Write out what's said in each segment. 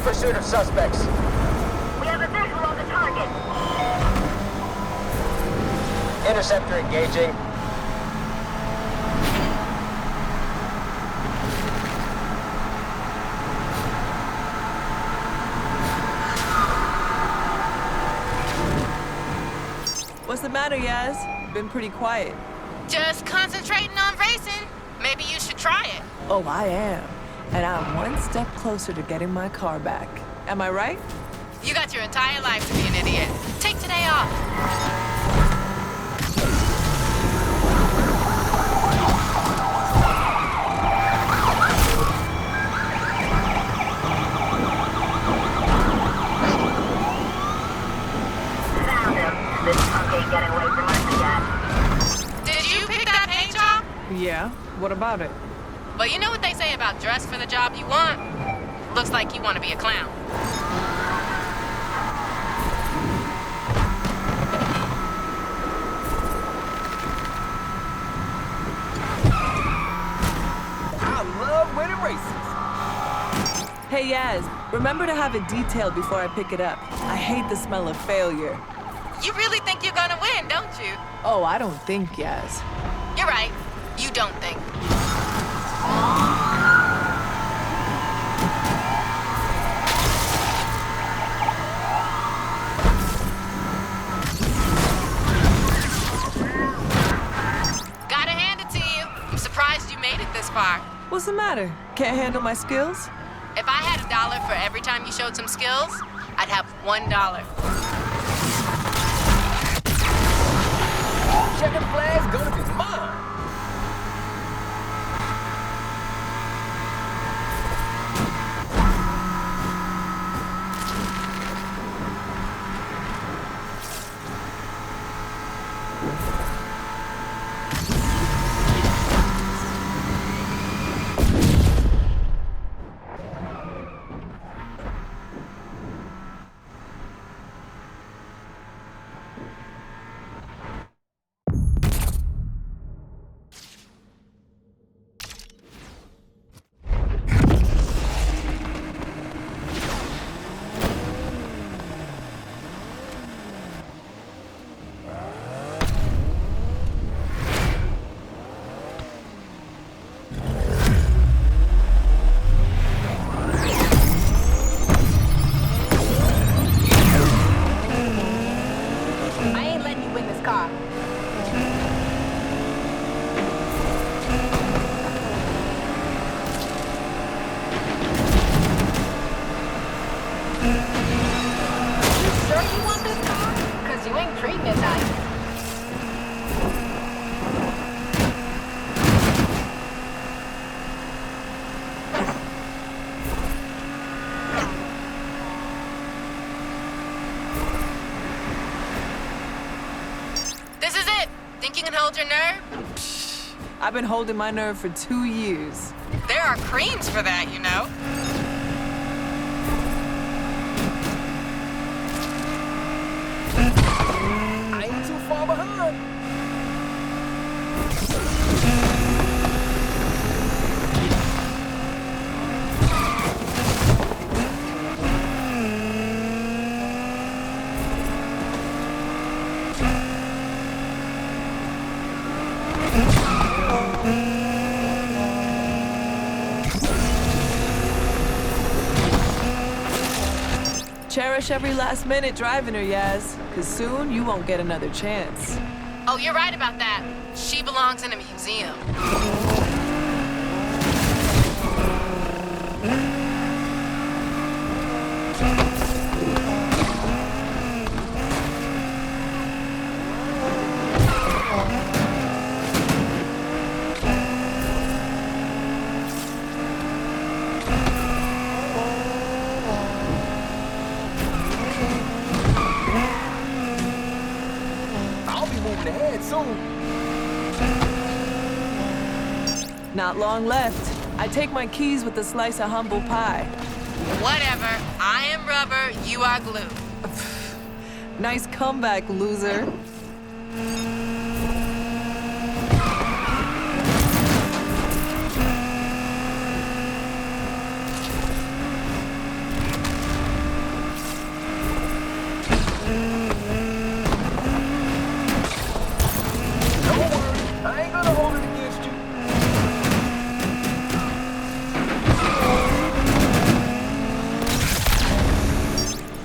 in pursuit of suspects. We have a visual on the target. Interceptor engaging. What's the matter, Yaz? Been pretty quiet. Just concentrating on racing. Maybe you should try it. Oh, I am. And I'm one step closer to getting my car back. Am I right? You got your entire life to be an idiot. Take today off. Found him. This punk ain't getting away from us again. Did you pick that paint job? Yeah. What about it? Well, you know what they say about dress for the job you want? Looks like you want to be a clown. I love winning races. Hey, Yaz, remember to have it detailed before I pick it up. I hate the smell of failure. You really think you're gonna win, don't you? Oh, I don't think, Yaz. You're right. You don't think. Gotta hand it to you. I'm surprised you made it this far. What's the matter? Can't handle my skills? If I had $1 for every time you showed some skills, I'd have $1. Checkered flag's gonna be mine. I ain't letting you win this car. You sure you want this car? Cause you ain't treating it nice. This is it. Think you can hold your nerve? I've been holding my nerve for 2 years. There are creams for that, you know. I ain't too far behind. Cherish every last minute driving her, Yaz, cause soon you won't get another chance. Oh, you're right about that. She belongs in a museum. I'll be moving ahead soon. Not long left. I take my keys with a slice of humble pie. Whatever. I am rubber, you are glue. Nice comeback, loser.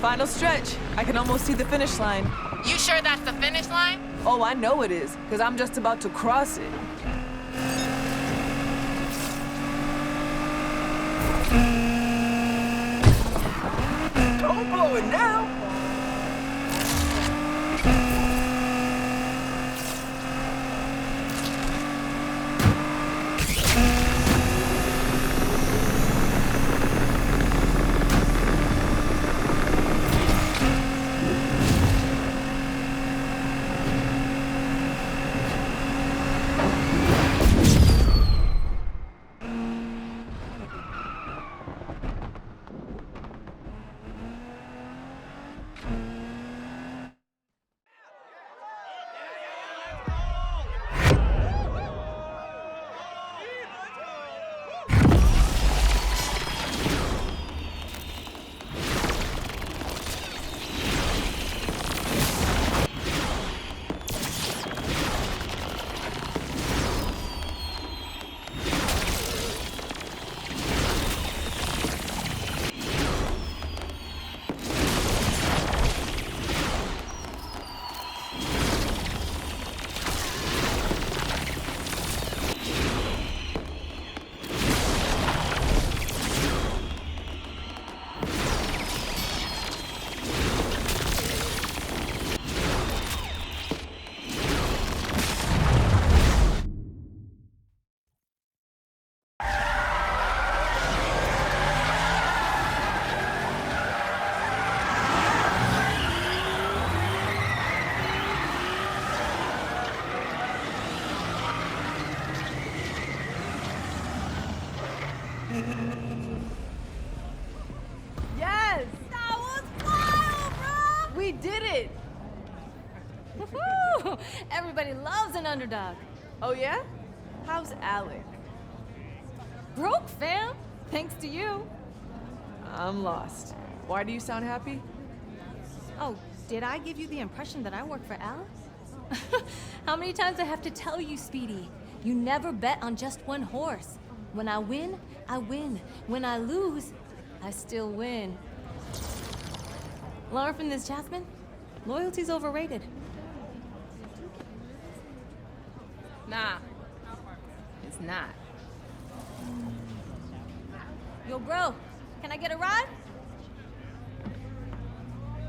Final stretch. I can almost see the finish line. You sure that's the finish line? Oh, I know it is, because I'm just about to cross it. Don't blow it now. Yes! That was wild, bro! We did it! Woohoo! Everybody loves an underdog. Oh, yeah? How's Alec? Broke, fam. Thanks to you. I'm lost. Why do you sound happy? Oh, did I give you the impression that I work for Alice? How many times I have to tell you, Speedy? You never bet on just one horse. When I win, I win. When I lose, I still win. Learn from this, Jasmine. Loyalty's overrated. Nah, it's not. Yo, bro, can I get a ride?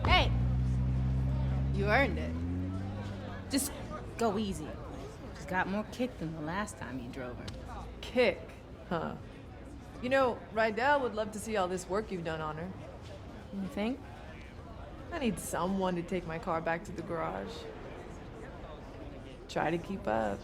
Hey! You earned it. Just go easy. She's got more kick than the last time you drove her. Kick, huh? You know, Rydell would love to see all this work you've done on her. You think? I need someone to take my car back to the garage. Try to keep up.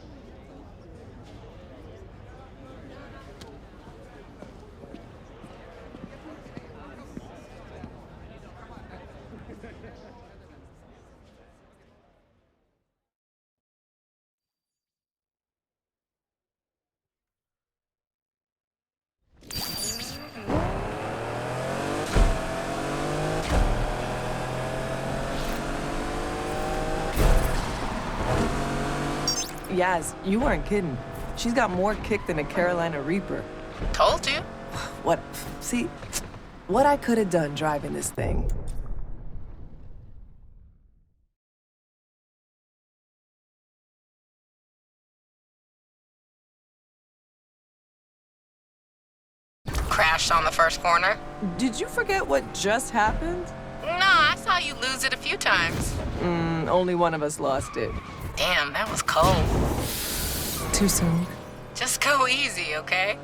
Yaz, you weren't kidding. She's got more kick than a Carolina Reaper. Told you. What? See, what I could have done driving this thing. Crashed on the first corner. Did you forget what just happened? No, I saw you lose it a few times. Only one of us lost it. Damn, that was cold. Too soon. Just go easy, okay?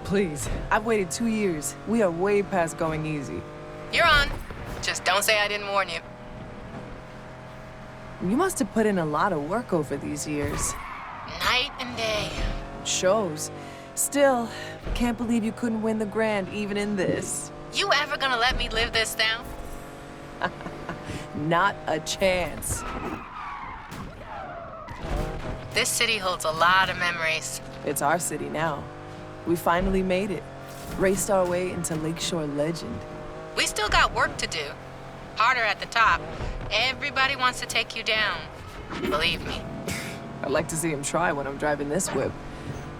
Please. I've waited 2 years. We are way past going easy. You're on. Just don't say I didn't warn you. You must have put in a lot of work over these years. Night and day. Shows. Still, can't believe you couldn't win the Grand even in this. You ever gonna let me live this down? Not a chance. This city holds a lot of memories. It's our city now. We finally made it. Raced our way into Lakeshore legend. We still got work to do. Harder at the top. Everybody wants to take you down. Believe me. I'd like to see him try when I'm driving this whip.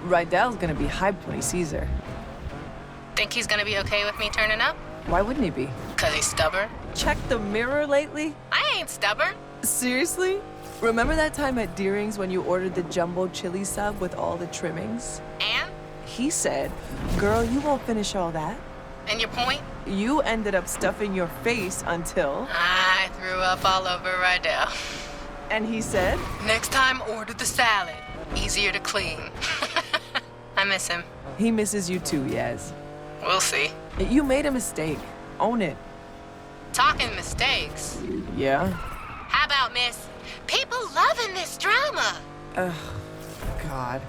Rydell's gonna be hyped when he sees her. Think he's gonna be okay with me turning up? Why wouldn't he be? 'Cause he's stubborn? Check the mirror lately? I ain't stubborn. Seriously? Remember that time at Deering's when you ordered the jumbo chili sub with all the trimmings? And? He said, girl, you won't finish all that. And your point? You ended up stuffing your face until... I threw up all over Rydell. And he said... Next time, order the salad. Easier to clean. I miss him. He misses you too, Yaz. We'll see. You made a mistake. Own it. Talking mistakes. Yeah? How about, miss? People loving this drama. Ugh, God.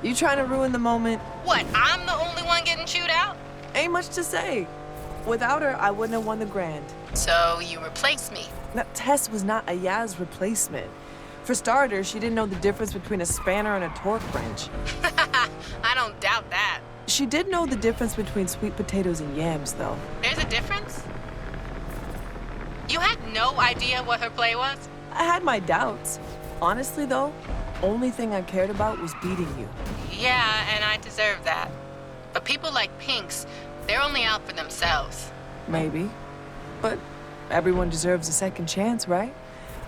You trying to ruin the moment? What, I'm the only one getting chewed out? Ain't much to say. Without her, I wouldn't have won the grand. So you replaced me. That Tess was not a Yaz replacement. For starters, she didn't know the difference between a spanner and a torque wrench. I don't doubt that. She did know the difference between sweet potatoes and yams, though. There's a difference? You had no idea what her play was? I had my doubts. Honestly, though, only thing I cared about was beating you. Yeah, and I deserve that. But people like Pinks, they're only out for themselves. Maybe. But everyone deserves a second chance, right?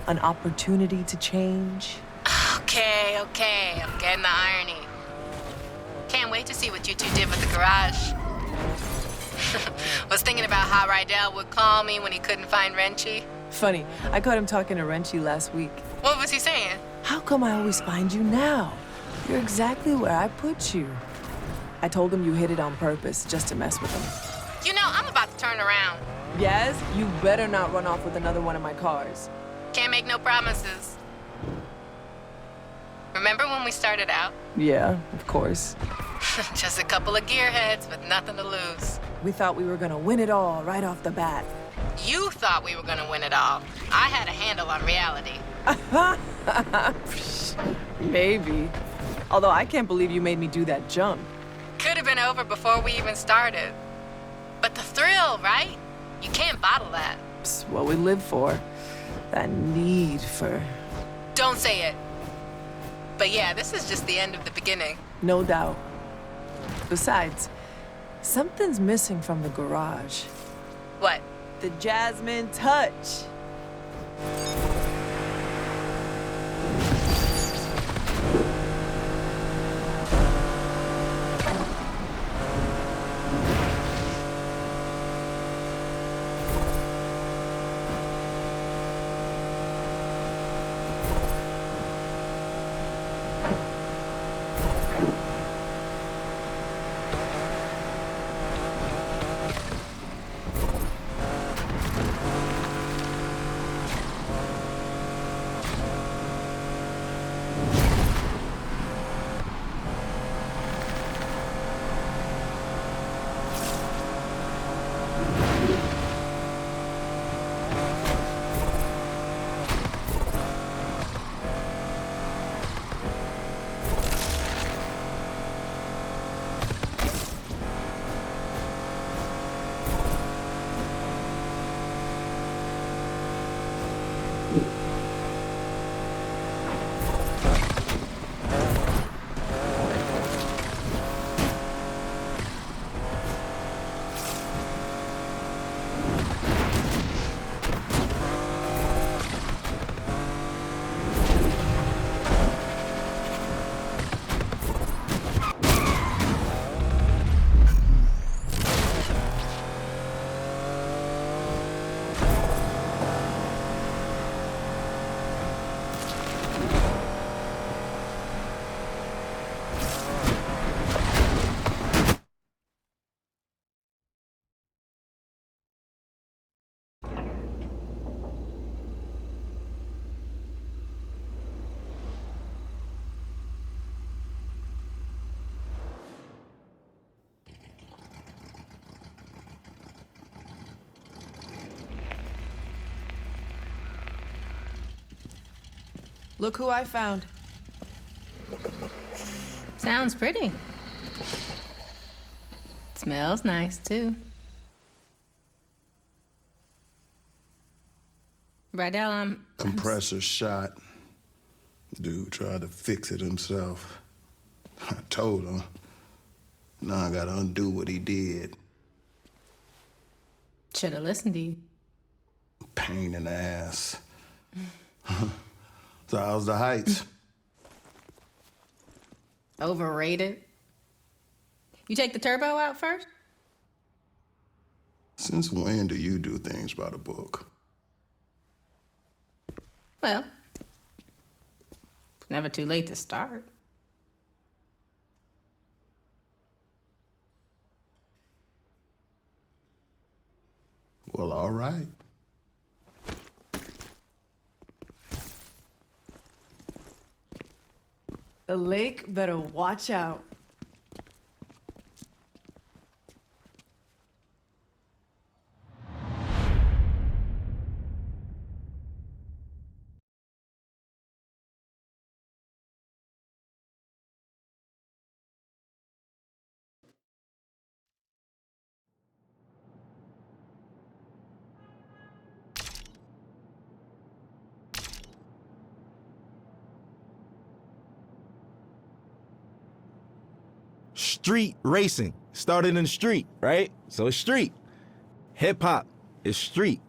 An opportunity to change. Okay, I'm getting the irony. Can't wait to see what you two did with the garage. Was thinking about how Rydell would call me when he couldn't find Renchi. Funny, I caught him talking to Renchi last week. What was he saying? How come I always find you now? You're exactly where I put you. I told him you hit it on purpose, just to mess with him. You know, I'm about to turn around. Yaz, you better not run off with another one of my cars. Can't make no promises. Remember when we started out? Yeah, of course. Just a couple of gearheads with nothing to lose. We thought we were gonna win it all right off the bat. You thought we were gonna win it all. I had a handle on reality. Maybe. Although I can't believe you made me do that jump. Could have been over before we even started. But the thrill, right? You can't bottle that. It's what we live for. That need for... Don't say it. But yeah, this is just the end of the beginning. No doubt. Besides, something's missing from the garage. What? The Jasmine touch. Look who I found. Sounds pretty. Smells nice, too. Rydell, I'm... Compressor shot. Dude tried to fix it himself. I told him. Now I gotta undo what he did. Should have listened to you. Pain in the ass. So how's the Heights? Overrated. You take the turbo out first? Since when do you do things by the book? Well, it's never too late to start. Well, all right. The lake better watch out. Street racing started in the street, right? So it's street. Hip hop is street.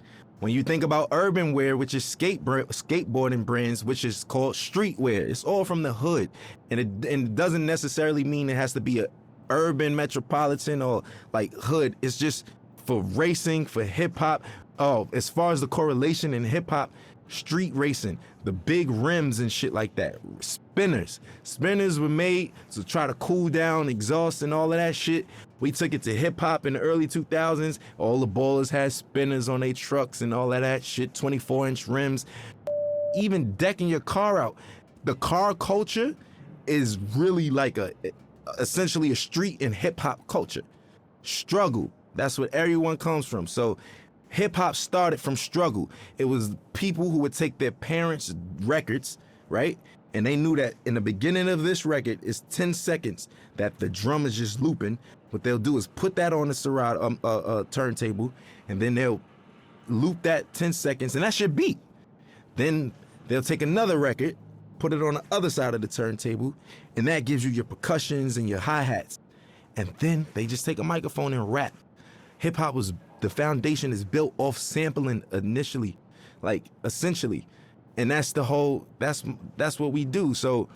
When you think about urban wear, which is skateboarding brands, which is called streetwear, it's all from the hood. And it doesn't necessarily mean it has to be a urban metropolitan or like hood. It's just for racing, for hip hop. Oh, as far as the correlation in hip hop, street racing, the big rims and shit like that. Spinners. Spinners were made to try to cool down exhaust and all of that shit. We took it to hip hop in the early 2000s. All the ballers had spinners on their trucks and all of that shit, 24-inch rims. Even decking your car out. The car culture is really like essentially a street and hip hop culture. Struggle. That's what everyone comes from. So hip hop started from struggle. It was people who would take their parents' records, right? And they knew that in the beginning of this record is 10 seconds that the drum is just looping. What they'll do is put that on the Serato turntable, and then they'll loop that 10 seconds, and that's your beat. Then they'll take another record, put it on the other side of the turntable, and that gives you your percussions and your hi-hats. And then they just take a microphone and rap. Hip hop was, the foundation is built off sampling initially, like essentially. And that's the whole, that's what we do. So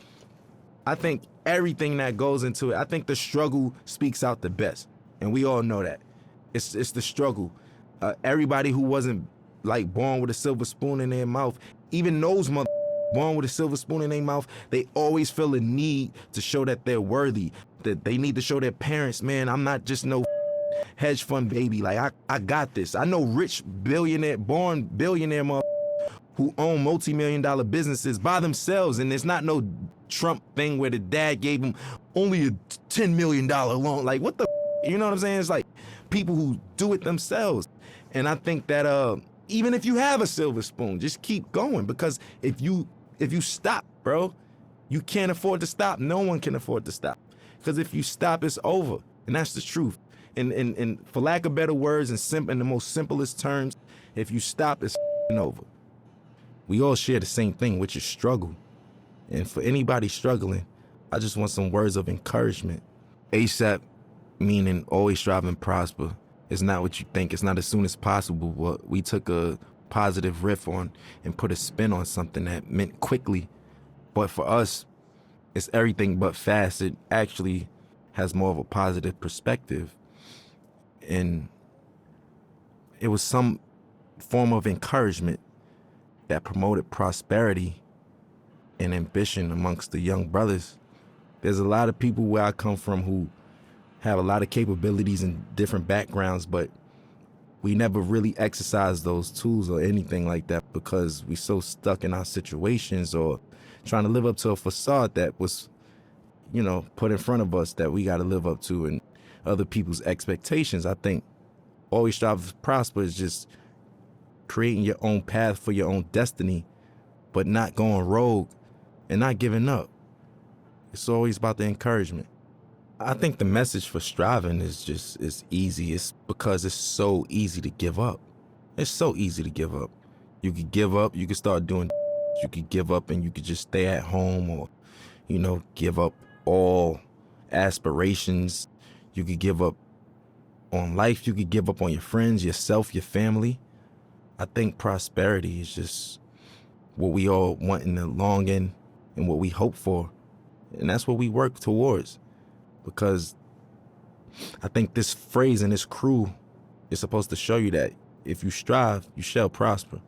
I think everything that goes into it, I think the struggle speaks out the best. And we all know that. It's the struggle. Everybody who wasn't like born with a silver spoon in their mouth, even those born with a silver spoon in their mouth, they always feel a need to show that they're worthy, that they need to show their parents, man, I'm not just no hedge fund baby. Like, I got this. I know rich billionaire, born billionaire who own multi-million-dollar businesses by themselves, and it's not no Trump thing where the dad gave him only a $10 million loan. Like, what the, you know what I'm saying? It's like people who do it themselves. And I think that even if you have a silver spoon, just keep going, because if you stop, bro, you can't afford to stop. No one can afford to stop, because if you stop, it's over, and that's the truth. And for lack of better words, in the most simplest terms, if you stop, it's over. We all share the same thing, which is struggle. And for anybody struggling, I just want some words of encouragement. ASAP, meaning always strive and prosper. It's not what you think. It's not as soon as possible. But we took a positive riff on and put a spin on something that meant quickly. But for us, it's everything but fast. It actually has more of a positive perspective. And it was some form of encouragement that promoted prosperity and ambition amongst the young brothers. There's a lot of people where I come from who have a lot of capabilities and different backgrounds, but we never really exercise those tools or anything like that because we so stuck in our situations or trying to live up to a facade that was, put in front of us that we got to live up to and other people's expectations. I think always strive to prosper is just creating your own path for your own destiny, but not going rogue and not giving up. It's always about the encouragement. I think the message for striving is easy. It's because it's so easy to give up. It's so easy to give up. You could give up, you could start doing, you could give up and you could just stay at home or, give up all aspirations. You could give up on life. You could give up on your friends, yourself, your family. I think prosperity is just what we all want in the long end and what we hope for. And that's what we work towards. Because I think this phrase and this crew is supposed to show you that if you strive, you shall prosper.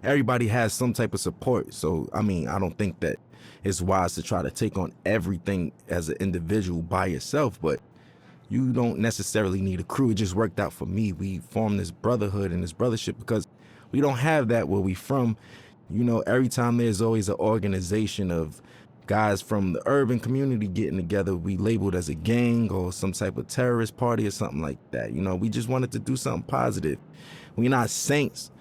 Everybody has some type of support. So, I mean, I don't think that it's wise to try to take on everything as an individual by yourself, but you don't necessarily need a crew. It just worked out for me. We formed this brotherhood and this brothership because we don't have that where we from. You know, every time there's always an organization of guys from the urban community getting together, we labeled as a gang or some type of terrorist party or something like that. You know, we just wanted to do something positive. We're not saints,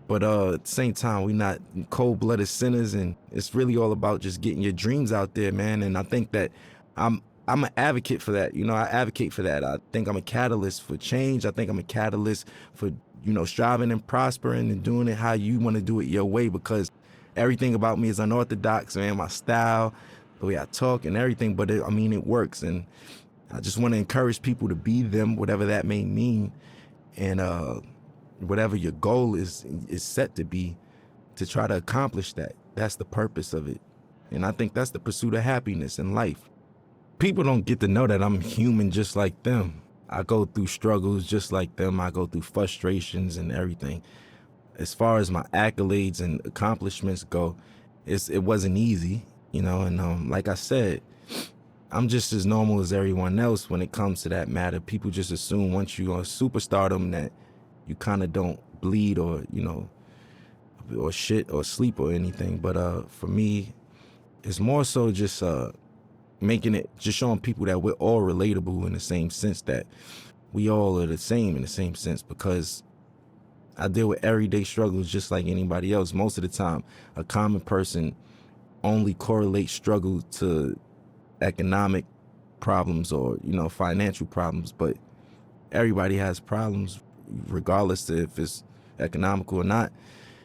but at the same time, we're not cold-blooded sinners, and it's really all about just getting your dreams out there, man. And I think that I'm an advocate for that. You know, I advocate for that. I think I'm a catalyst for change. I think I'm a catalyst for, you know, striving and prospering and doing it how you want to do it your way, because everything about me is unorthodox, man. My style, the way I talk and everything, but it works. And I just want to encourage people to be them, whatever that may mean. And whatever your goal is set to be, to try to accomplish that. That's the purpose of it. And I think that's the pursuit of happiness in life. People don't get to know that I'm human just like them. I go through struggles just like them. I go through frustrations and everything. As far as my accolades and accomplishments go, it wasn't easy, you know, and like I said, I'm just as normal as everyone else when it comes to that matter. People just assume once you're on superstardom that you kind of don't bleed or, you know, or shit or sleep or anything. But for me, it's more so just making it, just showing people that we're all relatable in the same sense, that we all are the same in the same sense, because I deal with everyday struggles just like anybody else. Most of the time, a common person only correlates struggle to economic problems or, you know, financial problems, but everybody has problems regardless of if it's economical or not.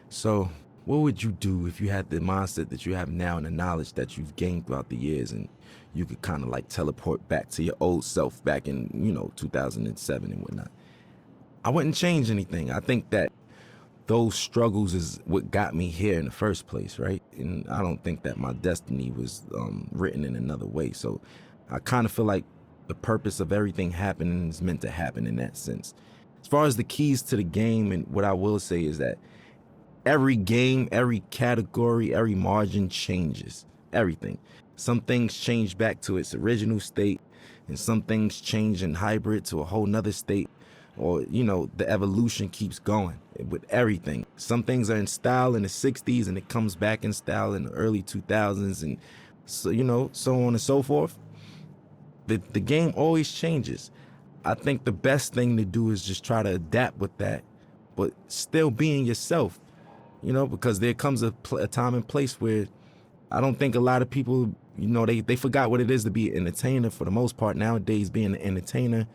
So what would you do if you had the mindset that you have now and the knowledge that you've gained throughout the years, and you could kind of like teleport back to your old self back in, you know, 2007 and whatnot? I wouldn't change anything. I think that those struggles is what got me here in the first place, right? And I don't think that my destiny was written in another way. So I kind of feel like the purpose of everything happening is meant to happen in that sense. As far as the keys to the game, and what I will say is that every game, every category, every margin changes. Everything. Some things change back to its original state, and some things change in hybrid to a whole nother state. Or, you know, the evolution keeps going with everything. Some things are in style in the 60s and it comes back in style in the early 2000s, and so, you know, so on and so forth. The game always changes. I think the best thing to do is just try to adapt with that, but still being yourself, you know, because there comes a time and place where I don't think a lot of people, you know, they forgot what it is to be an entertainer for the most part. Nowadays, being an entertainer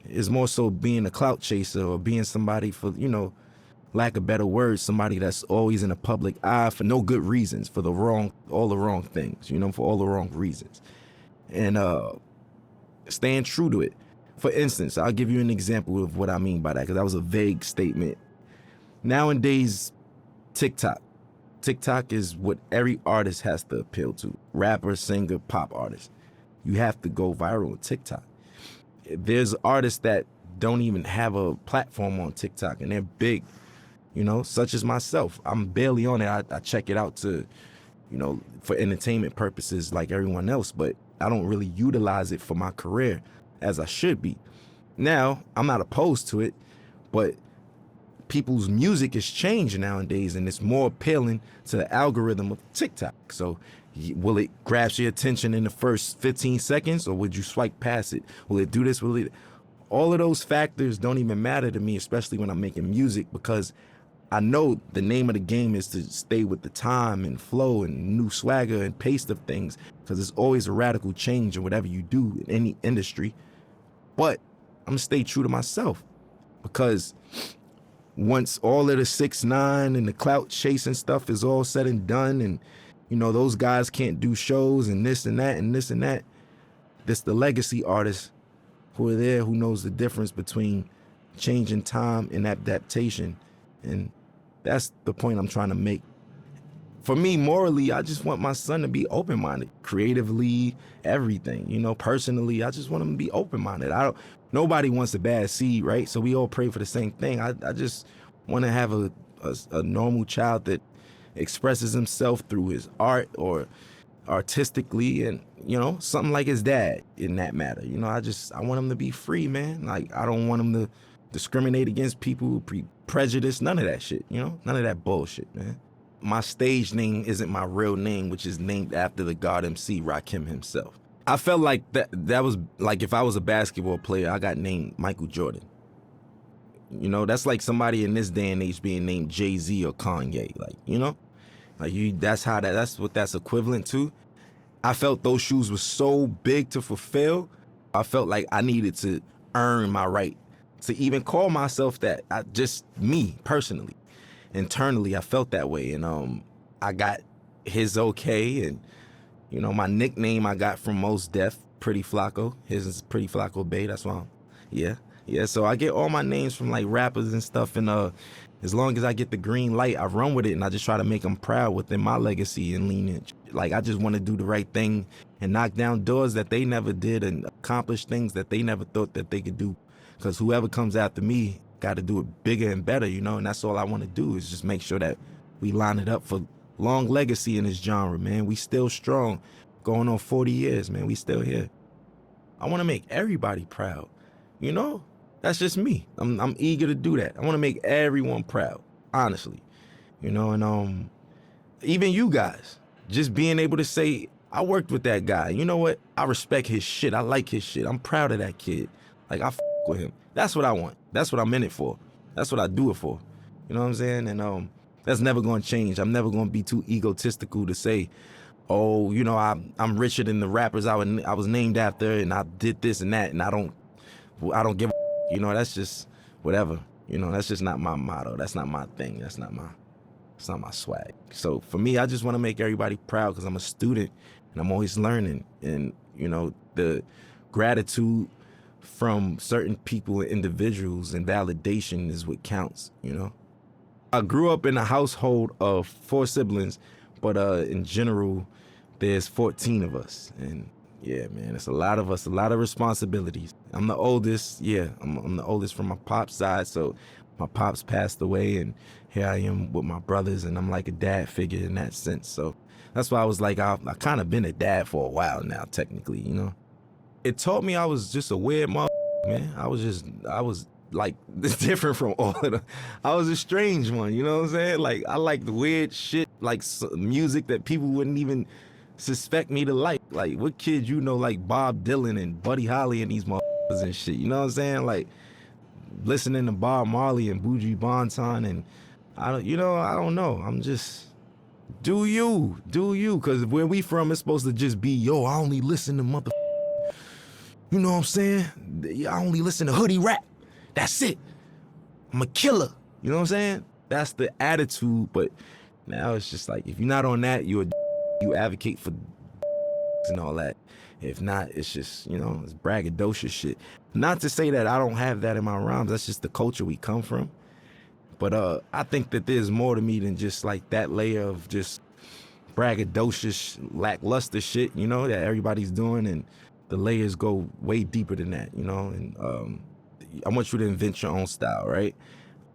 is more so being a clout chaser or being somebody, for, you know, lack of better words, somebody that's always in the public eye for no good reasons, for all the wrong things, you know, for all the wrong reasons. And staying true to it. For instance, I'll give you an example of what I mean by that, because that was a vague statement. Nowadays, TikTok is what every artist has to appeal to. Rapper, singer, pop artist. You have to go viral on TikTok. There's artists that don't even have a platform on TikTok, and they're big, you know, such as myself. I'm barely on it. I check it out to, you know, for entertainment purposes like everyone else, but I don't really utilize it for my career as I should be. Now, I'm not opposed to it, but people's music is changing nowadays, and it's more appealing to the algorithm of TikTok. So will it grab your attention in the first 15 seconds, or would you swipe past it? Will it do this? All of those factors don't even matter to me, especially when I'm making music, because I know the name of the game is to stay with the time and flow and new swagger and pace of things, because there's always a radical change in whatever you do in any industry. But I'm gonna stay true to myself, because once all of the 6ix9ine and the clout chasing stuff is all said and done, and, you know, those guys can't do shows and this and that and this and that, this the legacy artist who are there, who knows the difference between change in time and adaptation. And that's the point I'm trying to make. For me, morally, I just want my son to be open-minded, creatively, everything. You know, personally, I just want him to be open-minded. Nobody wants a bad seed, right? So we all pray for the same thing. I just want to have a normal child that expresses himself through his art or artistically, and, you know, something like his dad in that matter. You know, I want him to be free, man. Like, I don't want him to discriminate against people, prejudice, none of that shit, you know? None of that bullshit, man. My stage name isn't my real name, which is named after the God MC, Rakim himself. I felt like that was like if I was a basketball player, I got named Michael Jordan. You know, that's like somebody in this day and age being named Jay-Z or Kanye, like, you know? Like that's what that's equivalent to. I felt those shoes were so big to fulfill. I felt like I needed to earn my right to even call myself that. Just me personally, internally, I felt that way, and I got his okay, and you know, my nickname I got from Mos Def, Pretty Flacco. His is Pretty Flacco Bay. That's why. Yeah. So I get all my names from like rappers and stuff, and as long as I get the green light, I run with it, and I just try to make them proud within my legacy and lineage. Like, I just want to do the right thing and knock down doors that they never did and accomplish things that they never thought that they could do. Because whoever comes after me got to do it bigger and better, you know, and that's all I want to do is just make sure that we line it up for long legacy in this genre, man. We still strong, going on 40 years, man. We still here. I want to make everybody proud, you know? That's just me. I'm eager to do that. I want to make everyone proud, honestly. You know, and even you guys, just being able to say, I worked with that guy. You know what? I respect his shit. I like his shit. I'm proud of that kid. Like, I with him. That's what I want. That's what I'm in it for. That's what I do it for. You know what I'm saying? And that's never going to change. I'm never going to be too egotistical to say, oh, you know, I'm richer than the rappers I was named after, and I did this and that, and I don't give a. You know, that's just whatever. You know, that's just not my motto. That's not my thing. That's not my swag. So for me, I just want to make everybody proud because I'm a student and I'm always learning. And, you know, the gratitude from certain people and individuals and validation is what counts, you know. I grew up in a household of 4 siblings, but in general, there's 14 of us. And yeah, man, it's a lot of us, a lot of responsibilities. I'm the oldest, I'm the oldest from my pop's side, so my pops passed away, and here I am with my brothers, and I'm like a dad figure in that sense. So that's why I was like, I kind of been a dad for a while now, technically, you know. It taught me I was just a weird man. I was like different from all of them. I was a strange one, you know what I'm saying? Like, I like the weird shit, like music that people wouldn't even suspect me to like. Like, what kid you know like Bob Dylan and Buddy Holly and these motherfuckers and shit, you know what I'm saying? Like, listening to Bob Marley and Buju Banton, and I don't know. I'm just, do you, because where we from, it's supposed to just be, yo, I only listen to you know what I'm saying? I only listen to hoodie rap. That's it. I'm a killer. You know what I'm saying? That's the attitude, but now it's just like, if you're not on that, you advocate for and all that. If not, it's just, you know, it's braggadocious shit. Not to say that I don't have that in my rhymes. That's just the culture we come from. But I think that there's more to me than just like that layer of just braggadocious, lackluster shit, you know, that everybody's doing, and the layers go way deeper than that, you know. And I want you to invent your own style, right?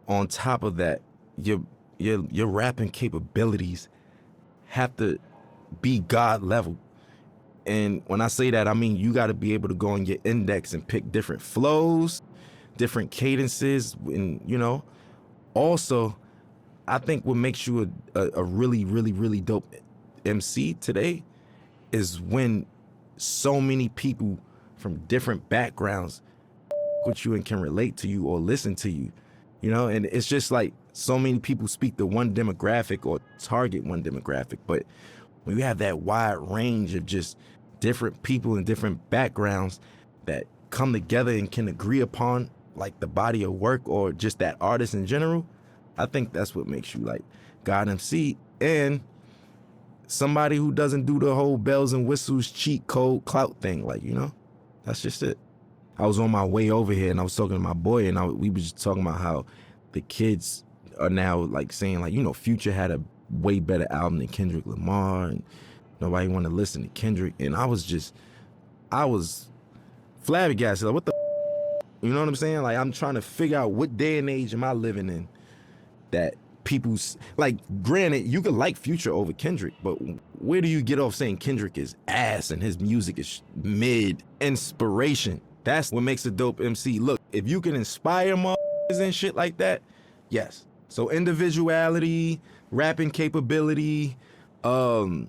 On top of that, your rapping capabilities have to be God level. And when I say that, I mean you got to be able to go on your index and pick different flows, different cadences, and, you know. Also, I think what makes you a really, really, really dope MC today is when so many people from different backgrounds with you and can relate to you or listen to you, you know. And it's just like so many people speak to one demographic or target one demographic, but when you have that wide range of just different people and different backgrounds that come together and can agree upon like the body of work or just that artist in general, I think that's what makes you like God MC, and somebody who doesn't do the whole bells and whistles cheat code clout thing, like, you know. That's just it. I was on my way over here and I was talking to my boy and we was just talking about how the kids are now like saying like, you know, Future had a way better album than Kendrick Lamar and nobody want to listen to Kendrick. And I was flabbergasted. Like, what the you know what I'm saying? Like, I'm trying to figure out what day and age am I living in that people's, like, granted, you could like Future over Kendrick, but where do you get off saying Kendrick is ass and his music is mid? Inspiration. That's what makes a dope MC. Look, if you can inspire motherfuckers and shit like that, yes. So individuality, rapping capability, a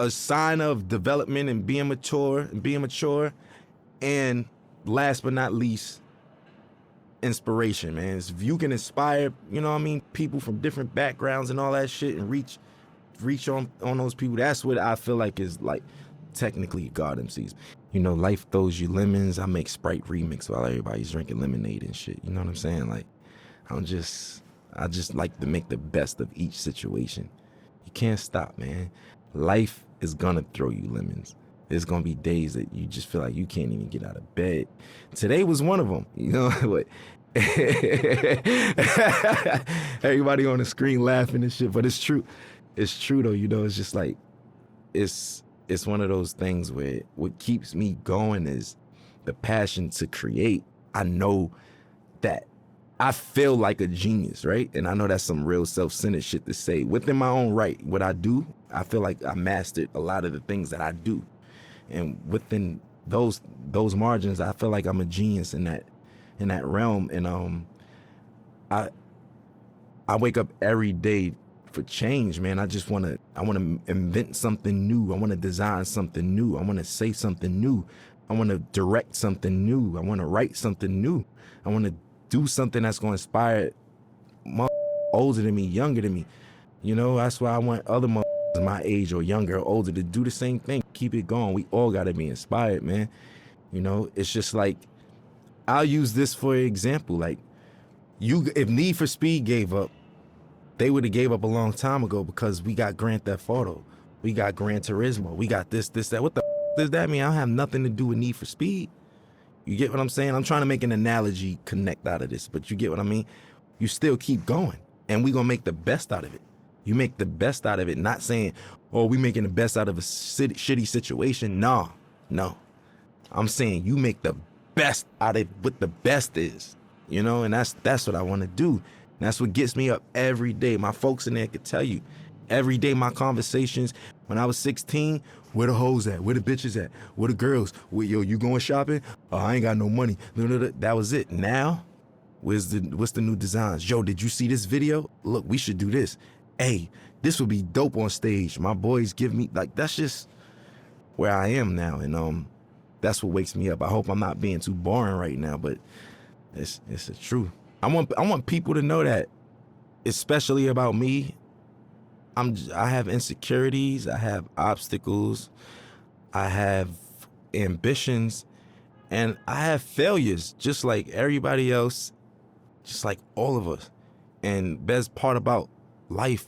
sign of development and being mature, and last but not least, inspiration, man. If you can inspire, you know what I mean, people from different backgrounds and all that shit and reach on those people, that's what I feel like is like technically God MCs. You know, life throws you lemons. I make Sprite remix while everybody's drinking lemonade and shit. You know what I'm saying? Like, I just like to make the best of each situation. You can't stop, man. Life is gonna throw you lemons. There's gonna be days that you just feel like you can't even get out of bed. Today was one of them. You know what? Everybody on the screen laughing and shit, but it's true. It's true though. You know, it's just like it's one of those things where what keeps me going is the passion to create. I know that I feel like a genius, right? And I know that's some real self-centered shit to say. Within my own right, what I do, I feel like I mastered a lot of the things that I do. And within those margins, I feel like I'm a genius in that realm. And I wake up every day for change, man. I want to invent something new. I want to design something new. I want to say something new. I want to direct something new. I want to write something new. I want to do something that's going to inspire older than me, younger than me. You know, that's why I want other my age or younger or older to do the same thing. Keep it going. We all got to be inspired, man. You know, it's just like, I'll use this for example. Like, if Need for Speed gave up, they would have gave up a long time ago because we got Grand Theft Auto. We got Gran Turismo. We got this, that. What the does that mean? I don't have nothing to do with Need for Speed. You get what I'm saying? I'm trying to make an analogy connect out of this, but you get what I mean? You still keep going, and we gonna make the best out of it. You make the best out of it, not saying, oh, we making the best out of a shitty situation. No. I'm saying you make the best out of what the best is, you know? And that's what I want to do. And that's what gets me up every day. My folks in there could tell you, every day my conversations, when I was 16, where the hoes at? Where the bitches at? Where the girls? Yo, you going shopping? Oh, I ain't got no money. That was it. Now, what's the new designs? Yo, did you see this video? Look, we should do this. Hey, this would be dope on stage. My boys give me, like, that's just where I am now. And that's what wakes me up. I hope I'm not being too boring right now, but it's the truth. I want people to know that, especially about me, I have insecurities, I have obstacles, I have ambitions, and I have failures, just like everybody else, just like all of us. And best part about life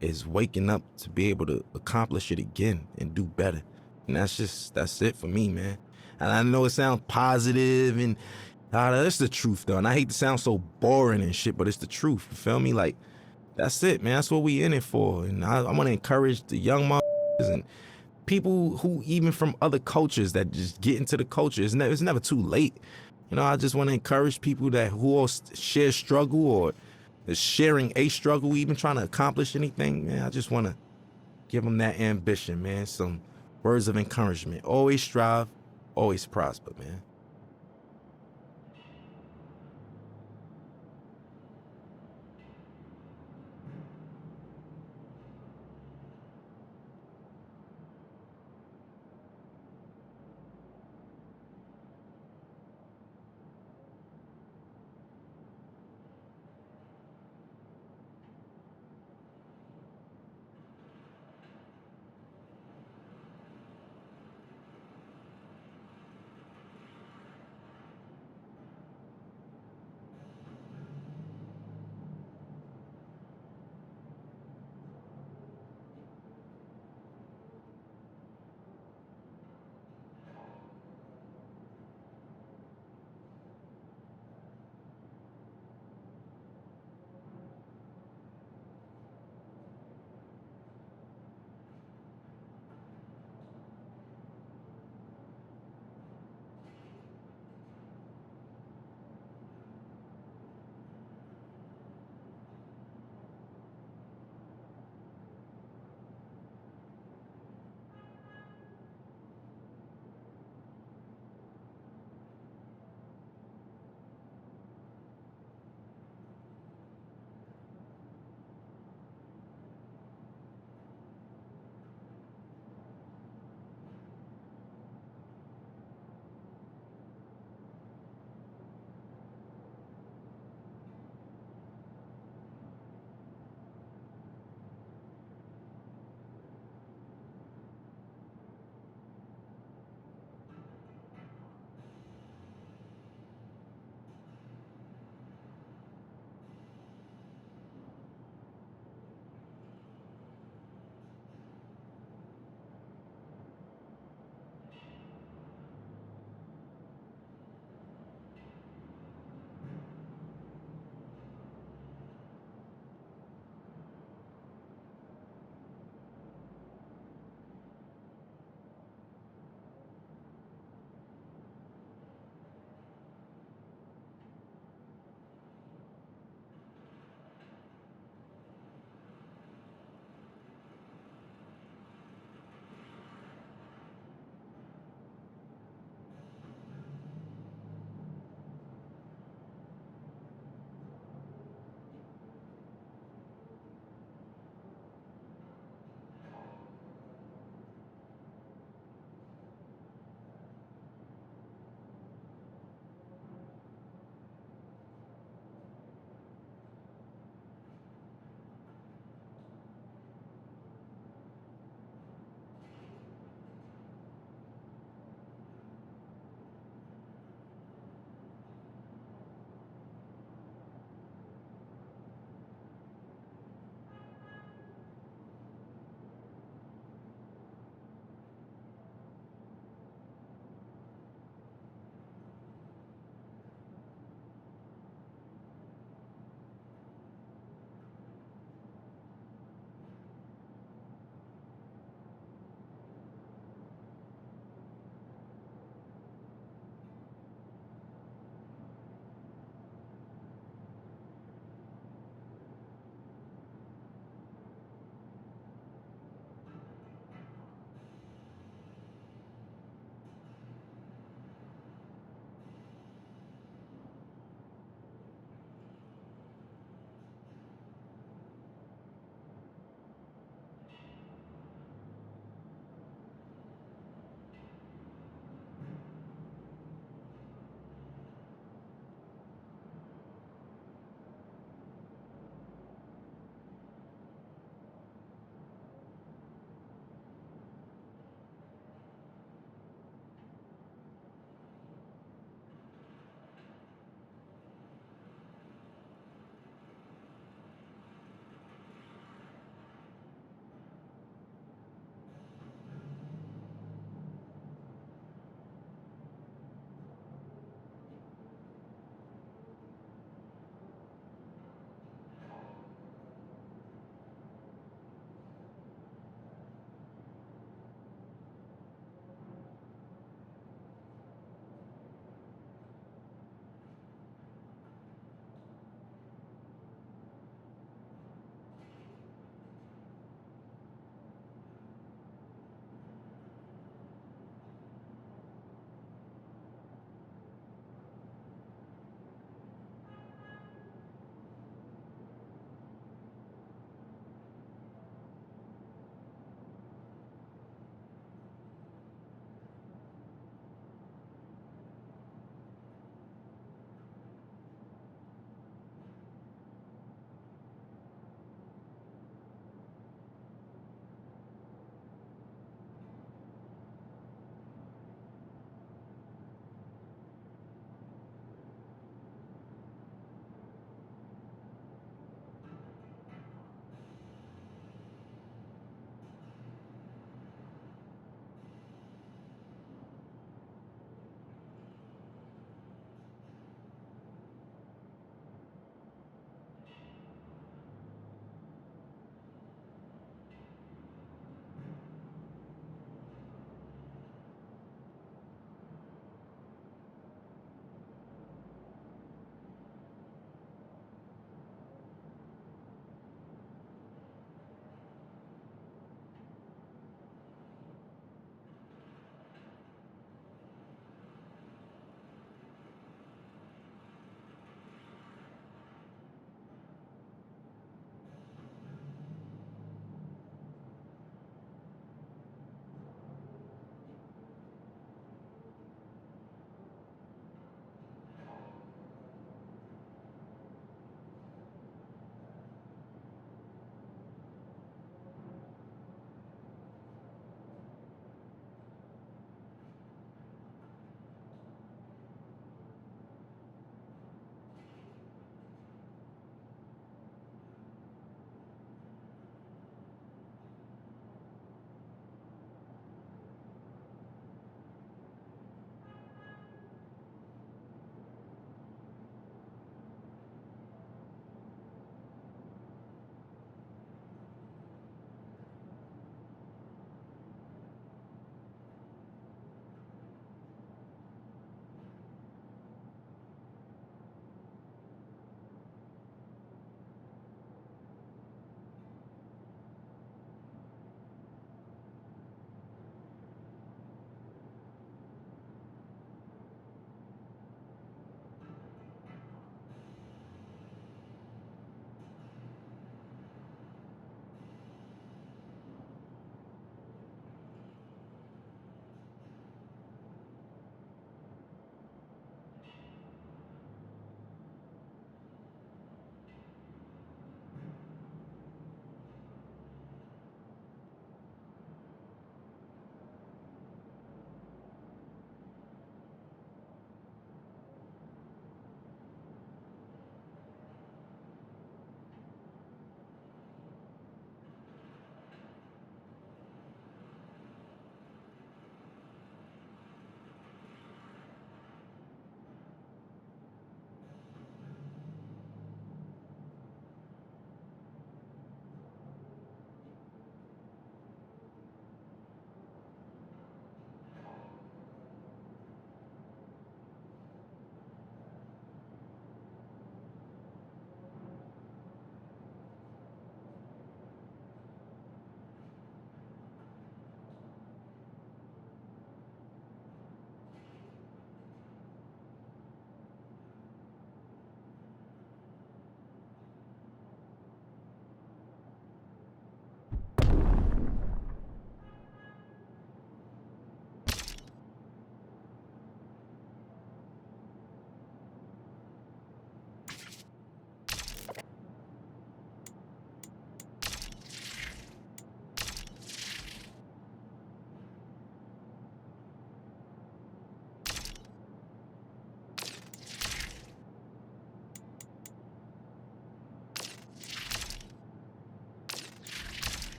is waking up to be able to accomplish it again and do better. And that's it for me, man. And I know it sounds positive and that's the truth though. And I hate to sound so boring and shit, but it's the truth. You feel me? Like, that's it, man. That's what we in it for. And I want to encourage the young motherfuckers and people who even from other cultures that just get into the culture. It's never too late. You know, I just want to encourage people who all share struggle or is sharing a struggle, even trying to accomplish anything, man. I just want to give them that ambition, man. Some words of encouragement. Always strive, always prosper, man.